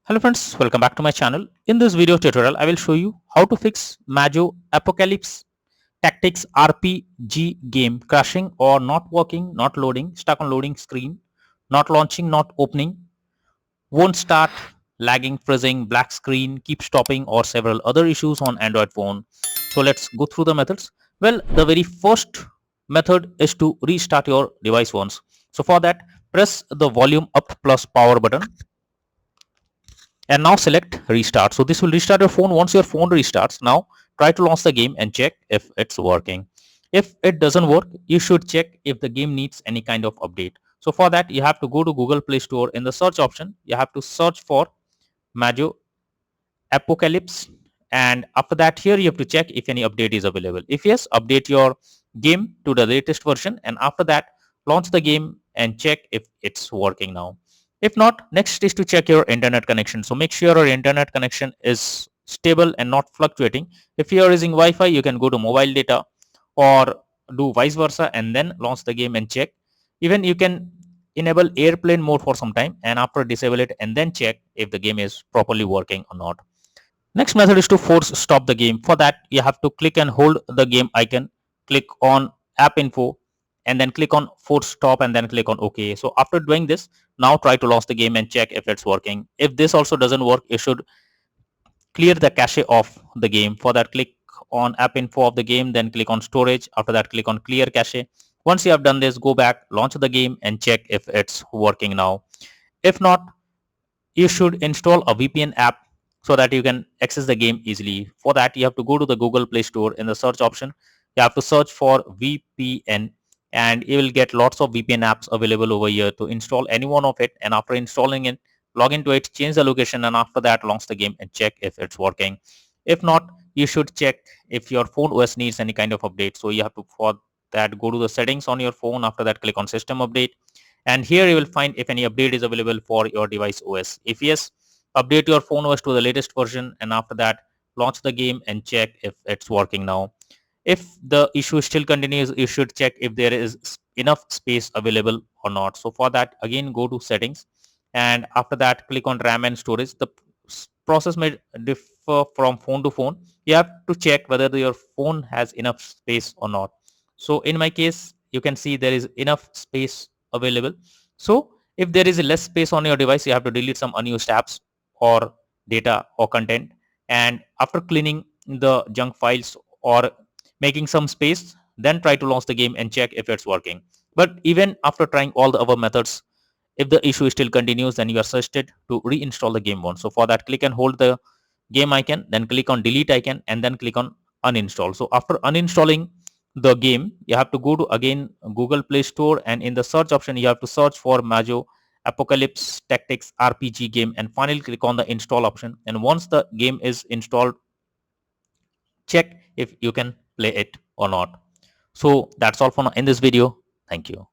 Hello friends, welcome back to my channel. In this video tutorial, I will show you how to fix MAJO Apocalypse Tactics RPG game crashing or not working, not loading, stuck on loading screen, not launching, not opening, won't start, lagging, freezing, black screen, keep stopping or several other issues on Android phone. So let's go through the methods. Well, the very first method is to restart your device once. So for that, press the volume up plus power button and now select restart. So this will restart your phone. Once your phone restarts, now try to launch the game and check if it's working. If it doesn't work, you should check if the game needs any kind of update. So for that, you have to go to Google Play Store. In the search option, you have to search for Majo Apocalypse, and after that, here you have to check if any update is available. If yes, update your game to the latest version, and after that, launch the game and check if it's working now. If not, next is to check your internet connection. So make sure your internet connection is stable and not fluctuating. If you are using Wi-Fi, you can go to mobile data or do vice versa and then launch the game and check. Even you can enable airplane mode for some time and after disable it and then check if the game is properly working or not. Next method is to force stop the game. For that, you have to click and hold the game icon, click on app info, and then click on force stop and then click on OK. So after doing this, now try to launch the game and check if it's working. If this also doesn't work, you should clear the cache of the game. For that, click on app info of the game, then click on storage. After that, click on clear cache. Once you have done this, go back, launch the game and check if it's working now. If not, you should install a VPN app so that you can access the game easily. For that, you have to go to the Google Play Store. In the search option, you have to search for VPN and you will get lots of VPN apps available over here to install any one of it. And after installing it, log into it, change the location, and after that, launch the game and check if it's working. If not, you should check if your phone OS needs any kind of update. So you have to, for that, go to the settings on your phone. After that, click on system update, and here you will find if any update is available for your device OS. If yes, update your phone OS to the latest version, and after that, launch the game and check if it's working now. If the issue still continues, you should check if there is enough space available or not. So for that, again, go to settings, and after that, click on RAM and storage. The process may differ from phone to phone. You have to check whether your phone has enough space or not. So in my case, you can see there is enough space available. So if there is less space on your device, you have to delete some unused apps or data or content, and after cleaning the junk files or making some space, then try to launch the game and check if it's working. But even after trying all the other methods, if the issue still continues, then you are suggested to reinstall the game once. So for that, click and hold the game icon, then click on delete icon, and then click on uninstall. So after uninstalling the game, you have to go to again Google Play Store, and in the search option, you have to search for Majo Apocalypse Tactics RPG game, and finally click on the install option. And once the game is installed, check if you can play it or not. So that's all for now in this video. Thank you.